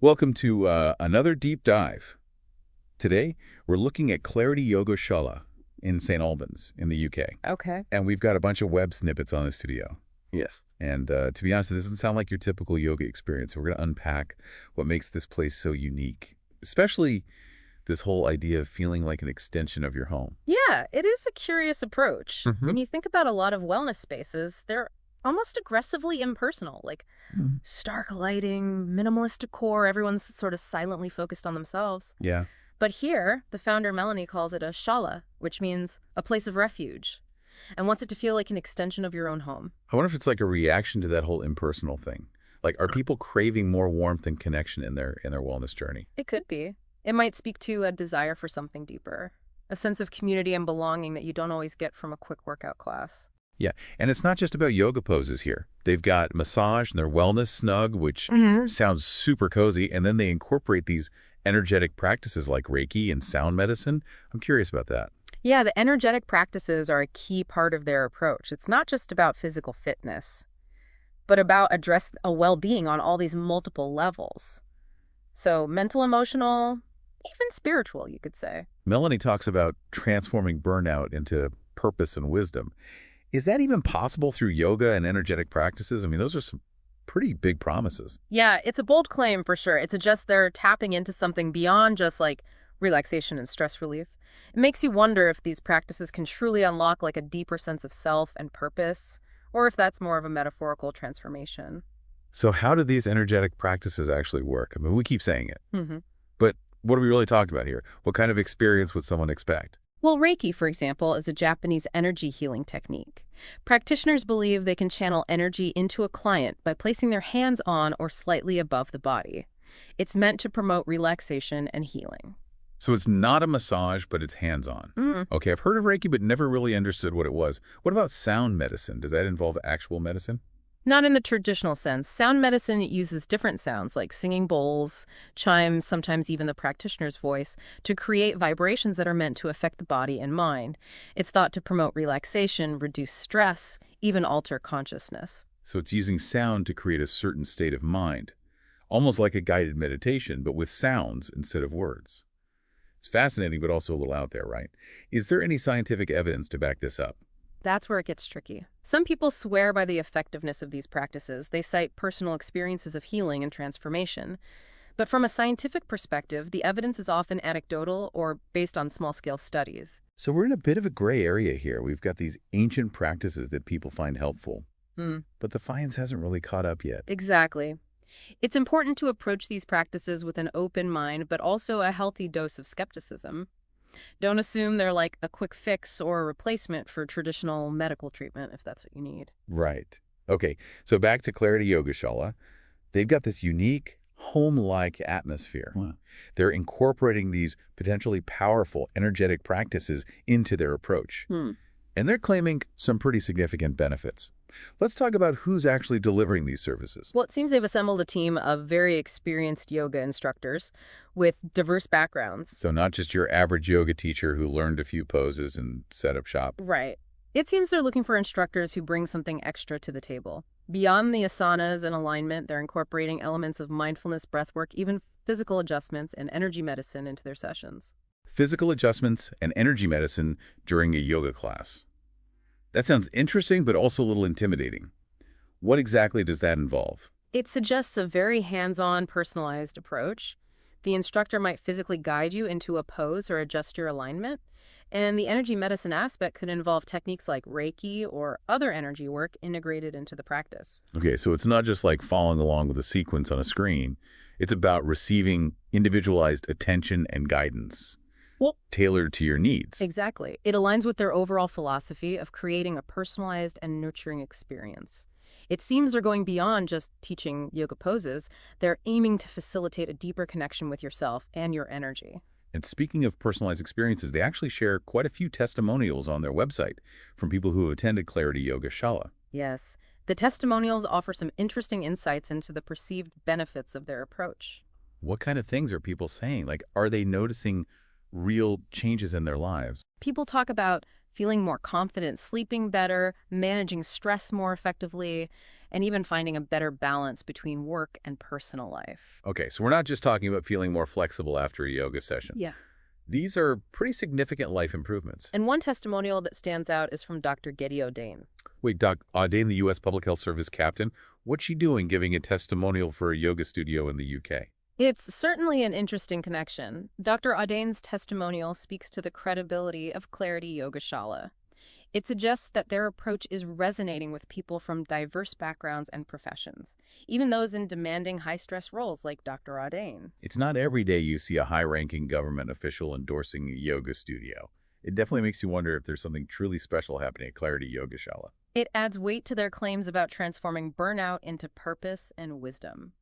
Welcome to another deep dive. Today, we're looking at Clarity Yoga Shala in St. Albans in the UK. Okay. And we've got a bunch of web snippets on the studio. Yes. And to be honest, this doesn't sound like your typical yoga experience. So we're going to unpack what makes this place so unique, especially this whole idea of feeling like an extension of your home. Yeah, it is a curious approach. Mhm. When you think about a lot of wellness spaces, they're almost aggressively impersonal, like stark lighting, minimalist decor, everyone's sort of silently focused on themselves. Yeah. But here, the founder Melanie calls it a shala, which means a place of refuge, and wants it to feel like an extension of your own home. I wonder if it's like a reaction to that whole impersonal thing. Like, are people craving more warmth and connection in their wellness journey? It could be. It might speak to a desire for something deeper, a sense of community and belonging that you don't always get from a quick workout class. Yeah, and it's not just about yoga poses here. They've got massage and their wellness snug, which sounds super cozy, and then they incorporate these energetic practices like Reiki and sound medicine. I'm curious about that. Yeah, the energetic practices are a key part of their approach. It's not just about physical fitness, but about address a well-being on all these multiple levels. So mental, emotional, even spiritual, you could say. Melanie talks about transforming burnout into purpose and wisdom. Is that even possible through yoga and energetic practices? I mean, those are some pretty big promises. Yeah, it's a bold claim for sure. It suggests they're tapping into something beyond just like relaxation and stress relief. It makes you wonder if these practices can truly unlock like a deeper sense of self and purpose, or if that's more of a metaphorical transformation. So how do these energetic practices actually work? I mean, we keep saying it, Mm-hmm. but what are we really talking about here? What kind of experience would someone expect? Well, Reiki, for example, is a Japanese energy healing technique. Practitioners believe they can channel energy into a client by placing their hands on or slightly above the body. It's meant to promote relaxation and healing. So it's not a massage, but it's hands-on. Okay, I've heard of Reiki, but never really understood what it was. What about sound medicine? Does that involve actual medicine? Not in the traditional sense. Sound medicine uses different sounds like singing bowls, chimes, sometimes even the practitioner's voice, to create vibrations that are meant to affect the body and mind. It's thought to promote relaxation, reduce stress, even alter consciousness. So it's using sound to create a certain state of mind, almost like a guided meditation, but with sounds instead of words. It's fascinating, but also a little out there, right? Is there any scientific evidence to back this up? That's where it gets tricky. Some people swear by the effectiveness of these practices. They cite personal experiences of healing and transformation. But from a scientific perspective, the evidence is often anecdotal or based on small-scale studies. So we're in a bit of a gray area here. We've got these ancient practices that people find helpful, but the science hasn't really caught up yet. Exactly. It's important to approach these practices with an open mind, but also a healthy dose of skepticism. Don't assume they're like a quick fix or a replacement for traditional medical treatment if that's what you need. Right. Okay, so back to Clarity Yoga Shala. They've got this unique, home-like atmosphere. Wow. They're incorporating these potentially powerful, energetic practices into their approach. And they're claiming some pretty significant benefits. Let's talk about who's actually delivering these services. Well, it seems they've assembled a team of very experienced yoga instructors with diverse backgrounds. So not just your average yoga teacher who learned a few poses and set up shop. Right. It seems they're looking for instructors who bring something extra to the table. Beyond the asanas and alignment, they're incorporating elements of mindfulness, breathwork, even physical adjustments and energy medicine into their sessions. Physical adjustments and energy medicine during a yoga class. That sounds interesting, but also a little intimidating. What exactly does that involve? It suggests a very hands-on, personalized approach. The instructor might physically guide you into a pose or adjust your alignment. And the energy medicine aspect could involve techniques like Reiki or other energy work integrated into the practice. Okay, so it's not just like following along with a sequence on a screen. It's about receiving individualized attention and guidance, tailored to your needs. Exactly. It aligns with their overall philosophy of creating a personalized and nurturing experience. It seems they're going beyond just teaching yoga poses. They're aiming to facilitate a deeper connection with yourself and your energy. And speaking of personalized experiences, they actually share quite a few testimonials on their website from people who have attended Clarity Yoga Shala. Yes. The testimonials offer some interesting insights into the perceived benefits of their approach. What kind of things are people saying? Like, are they noticing real changes in their lives? People talk about feeling more confident, sleeping better, managing stress more effectively, and even finding a better balance between work and personal life. Okay, so we're not just talking about feeling more flexible after a yoga session. Yeah. These are pretty significant life improvements. And one testimonial that stands out is from Dr. Getty O'Dane. Wait, Doc Audain, the U.S. Public Health Service captain, what's she doing giving a testimonial for a yoga studio in the UK? It's certainly an interesting connection. Dr. Audain's testimonial speaks to the credibility of Clarity Yoga Shala. It suggests that their approach is resonating with people from diverse backgrounds and professions, even those in demanding high-stress roles like Dr. Audain. It's not every day you see a high-ranking government official endorsing a yoga studio. It definitely makes you wonder if there's something truly special happening at Clarity Yoga Shala. It adds weight to their claims about transforming burnout into purpose and wisdom.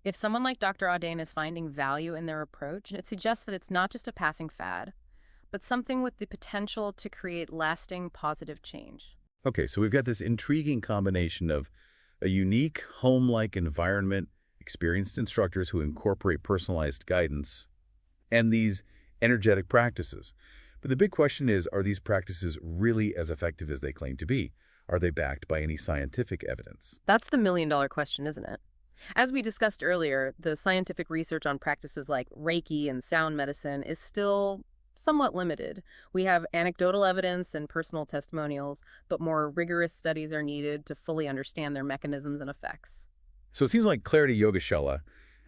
If someone like Dr. Audain is finding value in their approach, it suggests that it's not just a passing fad, but something with the potential to create lasting positive change. Okay, so we've got this intriguing combination of a unique, home-like environment, experienced instructors who incorporate personalized guidance, and these energetic practices. But the big question is, are these practices really as effective as they claim to be? Are they backed by any scientific evidence? That's the million-dollar question, isn't it? As we discussed earlier, the scientific research on practices like Reiki and sound medicine is still somewhat limited. We have anecdotal evidence and personal testimonials, but more rigorous studies are needed to fully understand their mechanisms and effects. So it seems like Clarity Yoga Shala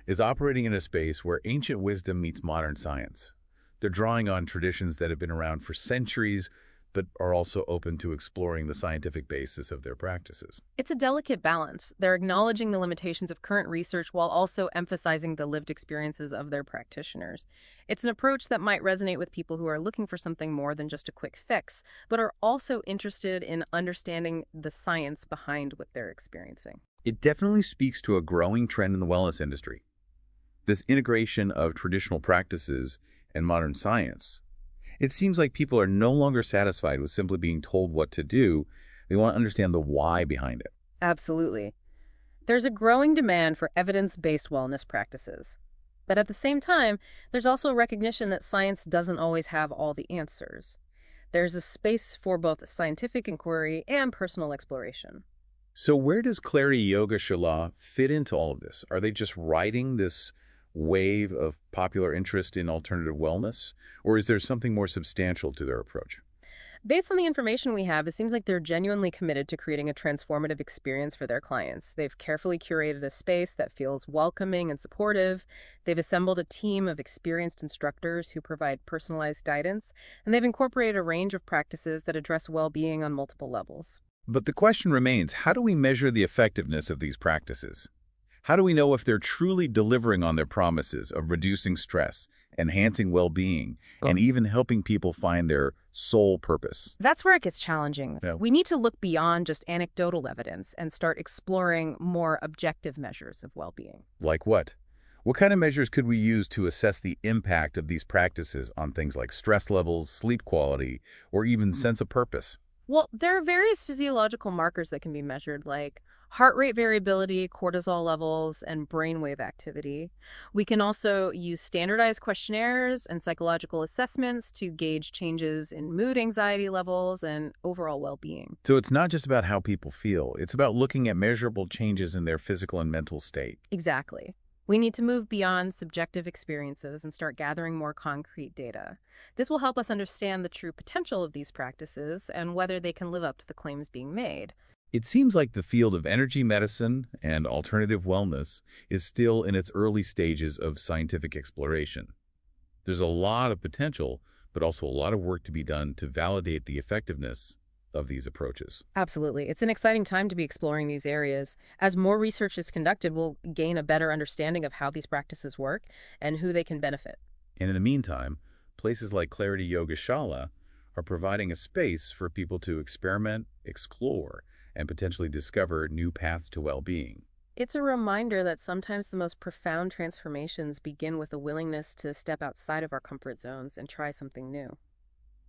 is operating in a space where ancient wisdom meets modern science. They're drawing on traditions that have been around for centuries, but are also open to exploring the scientific basis of their practices. It's a delicate balance. They're acknowledging the limitations of current research while also emphasizing the lived experiences of their practitioners. It's an approach that might resonate with people who are looking for something more than just a quick fix, but are also interested in understanding the science behind what they're experiencing. It definitely speaks to a growing trend in the wellness industry. This integration of traditional practices and modern science. It seems like people are no longer satisfied with simply being told what to do. They want to understand the why behind it. Absolutely. There's a growing demand for evidence-based wellness practices. But at the same time, there's also a recognition that science doesn't always have all the answers. There's a space for both scientific inquiry and personal exploration. So where does Clarity Yoga Shala fit into all of this? Are they just riding this wave of popular interest in alternative wellness, or is there something more substantial to their approach? Based on the information we have, it seems like they're genuinely committed to creating a transformative experience for their clients. They've carefully curated a space that feels welcoming and supportive. They've assembled a team of experienced instructors who provide personalized guidance, and they've incorporated a range of practices that address well-being on multiple levels. But the question remains, how do we measure the effectiveness of these practices? How do we know if they're truly delivering on their promises of reducing stress, enhancing well-being, and even helping people find their soul purpose? That's where it gets challenging. Yeah. We need to look beyond just anecdotal evidence and start exploring more objective measures of well-being. Like what? What kind of measures could we use to assess the impact of these practices on things like stress levels, sleep quality, or even sense of purpose? Well, there are various physiological markers that can be measured, like heart rate variability, cortisol levels, and brainwave activity. We can also use standardized questionnaires and psychological assessments to gauge changes in mood, anxiety levels, and overall well-being. So it's not just about how people feel. It's about looking at measurable changes in their physical and mental state. Exactly. We need to move beyond subjective experiences and start gathering more concrete data. This will help us understand the true potential of these practices and whether they can live up to the claims being made. It seems like the field of energy medicine and alternative wellness is still in its early stages of scientific exploration. There's a lot of potential, but also a lot of work to be done to validate the effectiveness of these approaches. Absolutely. It's an exciting time to be exploring these areas. As more research is conducted, we'll gain a better understanding of how these practices work and who they can benefit. And in the meantime, places like Clarity Yoga Shala are providing a space for people to experiment, explore, and potentially discover new paths to well-being. It's a reminder that sometimes the most profound transformations begin with a willingness to step outside of our comfort zones and try something new.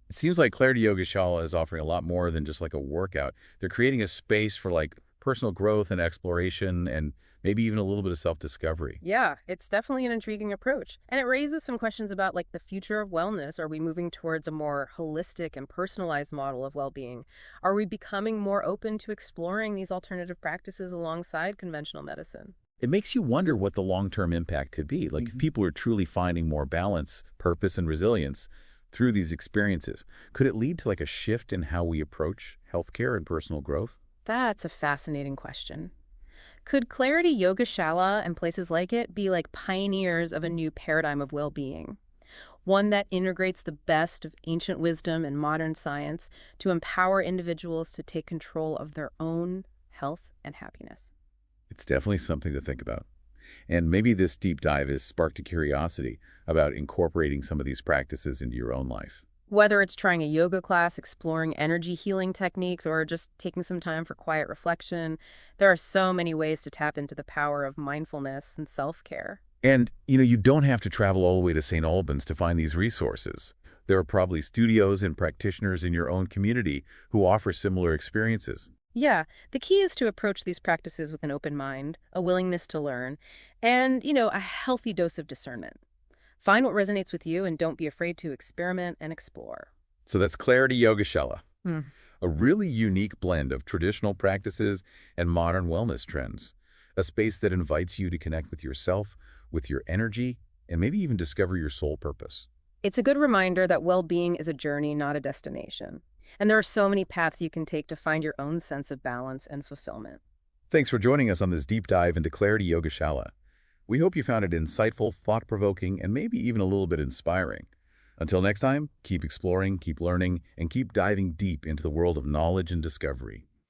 It seems like Clarity Yoga Shala is offering a lot more than just like a workout. They're creating a space for like personal growth and exploration and maybe even a little bit of self-discovery. Yeah, it's definitely an intriguing approach. And it raises some questions about like the future of wellness. Are we moving towards a more holistic and personalized model of well-being? Are we becoming more open to exploring these alternative practices alongside conventional medicine? It makes you wonder what the long-term impact could be. Like if people are truly finding more balance, purpose, and resilience through these experiences, could it lead to like a shift in how we approach healthcare and personal growth? That's a fascinating question. Could Clarity Yoga Shala and places like it be like pioneers of a new paradigm of well-being? One that integrates the best of ancient wisdom and modern science to empower individuals to take control of their own health and happiness. It's definitely something to think about. And maybe this deep dive has sparked a curiosity about incorporating some of these practices into your own life. Whether it's trying a yoga class, exploring energy healing techniques, or just taking some time for quiet reflection, there are so many ways to tap into the power of mindfulness and self-care. And, you don't have to travel all the way to St. Albans to find these resources. There are probably studios and practitioners in your own community who offer similar experiences. Yeah, the key is to approach these practices with an open mind, a willingness to learn, and, a healthy dose of discernment. Find what resonates with you and don't be afraid to experiment and explore. So that's Clarity Yoga Shala, Hmm. a really unique blend of traditional practices and modern wellness trends, a space that invites you to connect with yourself, with your energy, and maybe even discover your soul purpose. It's a good reminder that well-being is a journey, not a destination. And there are so many paths you can take to find your own sense of balance and fulfillment. Thanks for joining us on this deep dive into Clarity Yoga Shala. We hope you found it insightful, thought-provoking, and maybe even a little bit inspiring. Until next time, keep exploring, keep learning, and keep diving deep into the world of knowledge and discovery.